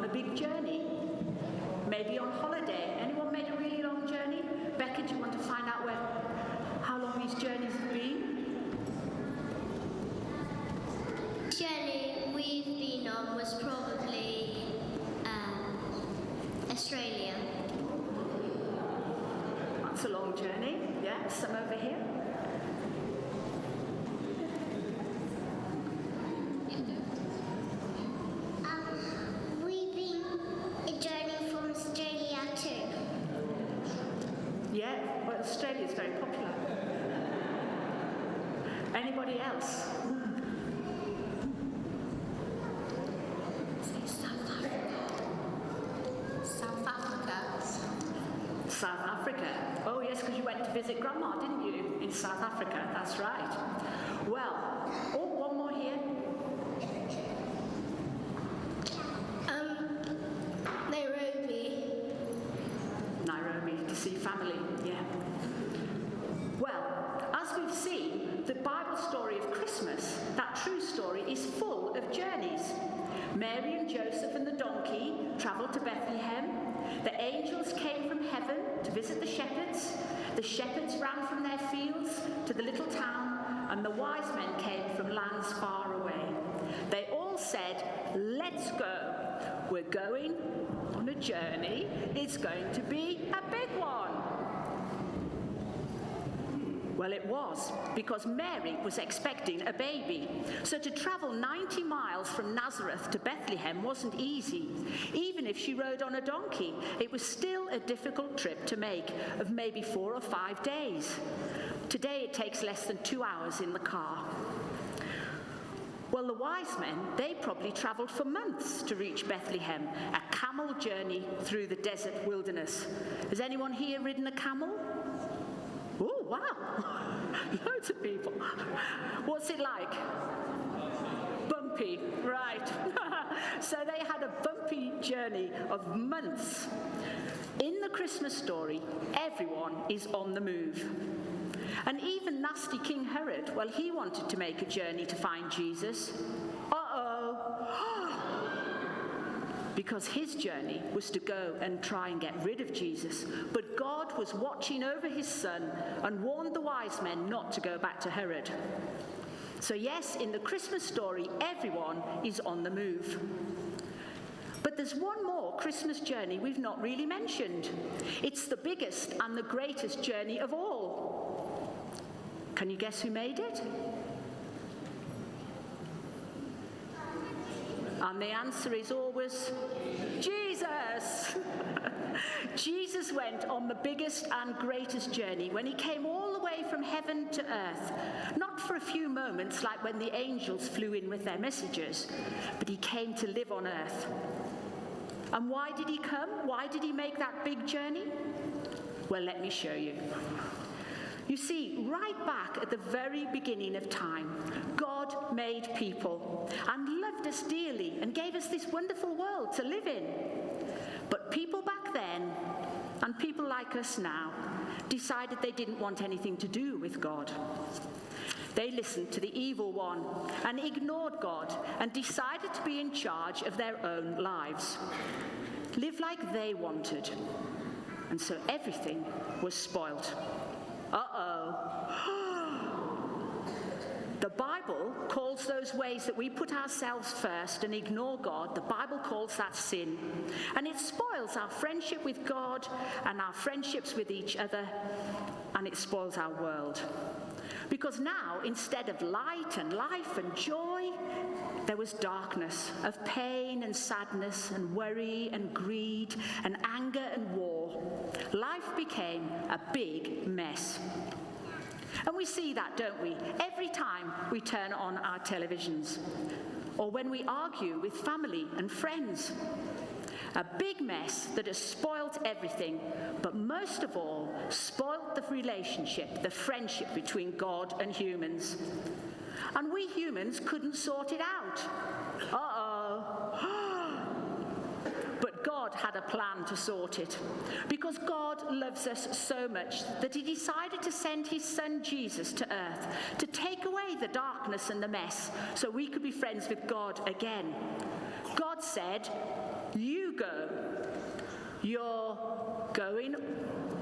a big journey? Maybe on holiday. Anyone made a really long journey? Becca, do you want to find out how long these journeys have been? Journey we've been on was probably Australia. That's a long journey. Yeah, some over here. We've been a journey from Australia too. Yeah, well, Australia is very popular. Anybody else? South Africa. Oh yes, because you went to visit Grandma, didn't you, in South Africa? That's right. Well, one more here. Nairobi, to see family, yeah. Well, as we've seen, the Bible story of Christmas, that true story, is full of journeys. Mary and Joseph and the donkey travelled to Bethlehem. The angels came from heaven to visit the shepherds. The shepherds ran from their fields to the little town, and the wise men came from lands far away. They all said, "Let's go. We're going on a journey. It's going to be a big one." Well, it was, because Mary was expecting a baby. So to travel 90 miles from Nazareth to Bethlehem wasn't easy. Even if she rode on a donkey, it was still a difficult trip to make, of maybe 4 or 5 days. Today it takes less than 2 hours in the car. Well, the wise men, they probably travelled for months to reach Bethlehem, a camel journey through the desert wilderness. Has anyone here ridden a camel? Oh, wow. Loads of people. What's it like? Bumpy, right. So they had a bumpy journey of months. In the Christmas story, everyone is on the move. And even nasty King Herod, well, he wanted to make a journey to find Jesus. Because his journey was to go and try and get rid of Jesus. But God was watching over his son and warned the wise men not to go back to Herod. So yes, in the Christmas story, everyone is on the move. But there's one more Christmas journey we've not really mentioned. It's the biggest and the greatest journey of all. Can you guess who made it? And the answer is always Jesus. Jesus went on the biggest and greatest journey when he came all the way from heaven to earth. Not for a few moments like when the angels flew in with their messages, but he came to live on earth. And why did he come? Why did he make that big journey? Well, let me show you. You see, right back at the very beginning of time, God made people and loved us dearly and gave us this wonderful world to live in. But people back then, and people like us now, decided they didn't want anything to do with God. They listened to the evil one and ignored God and decided to be in charge of their own lives. Live like they wanted. And so everything was spoilt. The Bible calls those ways that we put ourselves first and ignore God, the Bible calls that sin. And it spoils our friendship with God and our friendships with each other, and it spoils our world. Because now, instead of light and life and joy, there was darkness of pain and sadness and worry and greed and anger and war. Life became a big mess. And we see that, don't we, every time we turn on our televisions, or when we argue with family and friends. A big mess that has spoilt everything, but most of all, spoilt the relationship, the friendship between God and humans. And we humans couldn't sort it out. But God had a plan to sort it, because God loves us so much that he decided to send his son Jesus to earth to take away the darkness and the mess so we could be friends with God again. God said, You go. You're going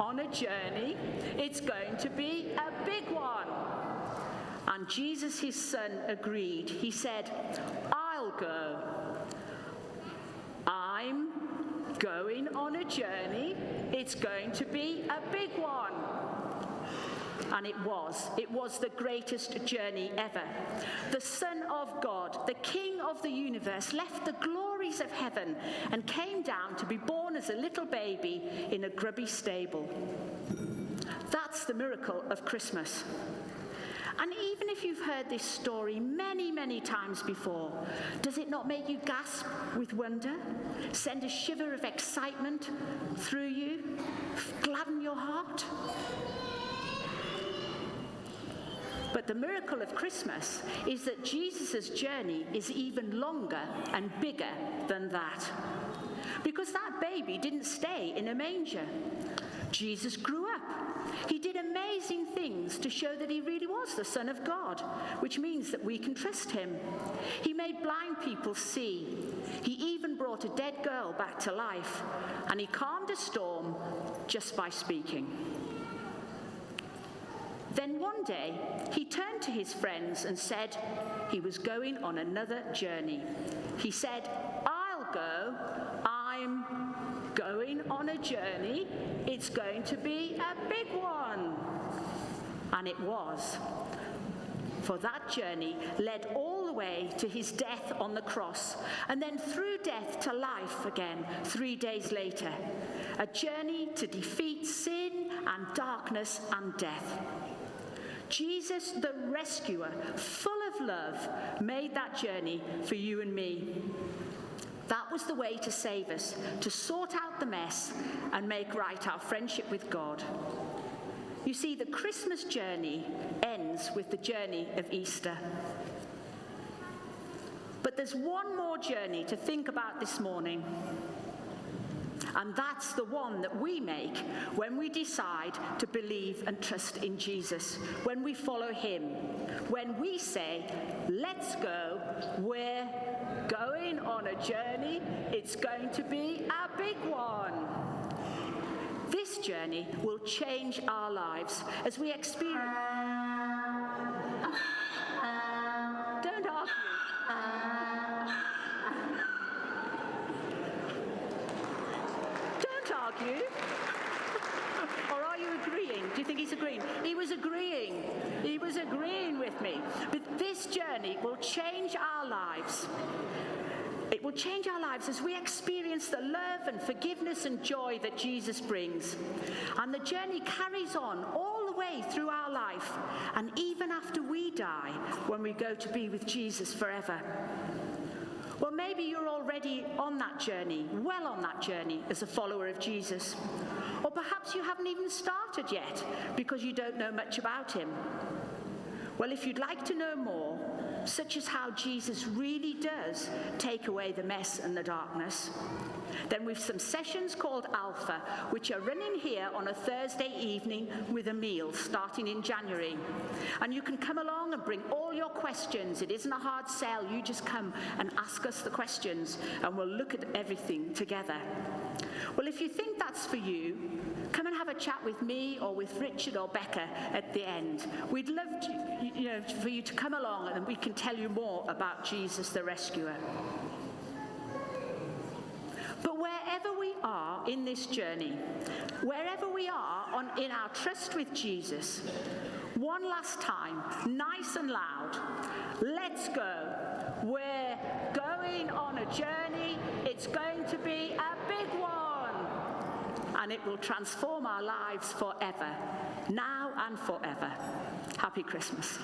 on a journey. It's going to be a big one. And Jesus, his son, agreed. He said, I'll go. I'm going on a journey. It's going to be a big one. And it was. It was the greatest journey ever. The Son of God, the King of the universe, left the glories of heaven and came down to be born as a little baby in a grubby stable. That's the miracle of Christmas. And even if you've heard this story many, many times before, does it not make you gasp with wonder? Send a shiver of excitement through you? Gladden your heart? But the miracle of Christmas is that Jesus' journey is even longer and bigger than that. Because that baby didn't stay in a manger. Jesus grew up. He did amazing things to show that he really was the Son of God, which means that we can trust him. He made blind people see. He even brought a dead girl back to life. And he calmed a storm just by speaking. Then one day, he turned to his friends and said he was going on another journey. He said, I'll go. I'm going on a journey. It's going to be a big one. And it was. For that journey led all the way to his death on the cross, and then through death to life again 3 days later. A journey to defeat sin and darkness and death. Jesus, the rescuer, full of love, made that journey for you and me. That was the way to save us, to sort out the mess and make right our friendship with God. You see, the Christmas journey ends with the journey of Easter. But there's one more journey to think about this morning. And that's the one that we make when we decide to believe and trust in Jesus, when we follow him, when we say, let's go, we're going on a journey, it's going to be a big one. This journey will change our lives as we experience... Don't argue. Argue? Or are you agreeing? Do you think he's agreeing? He was agreeing. He was agreeing with me. But this journey will change our lives. It will change our lives as we experience the love and forgiveness and joy that Jesus brings. And the journey carries on all the way through our life, and even after we die, when we go to be with Jesus forever. Well, maybe you're already on that journey, well on that journey as a follower of Jesus. Or perhaps you haven't even started yet because you don't know much about him. Well, if you'd like to know more, such as how Jesus really does take away the mess and the darkness, then we've some sessions called Alpha, which are running here on a Thursday evening with a meal starting in January. And you can come along and bring all your questions. It isn't a hard sell. You just come and ask us the questions, and we'll look at everything together. Well, if you think that's for you, come and have a chat with me or with Richard or Becca at the end. We'd love for you to come along, and we can tell you more about Jesus the Rescuer. But wherever we are in this journey, wherever we are in our trust with Jesus, one last time, nice and loud, let's go. We're going on a journey. It's going to be a big one. And it will transform our lives forever, now and forever. Happy Christmas.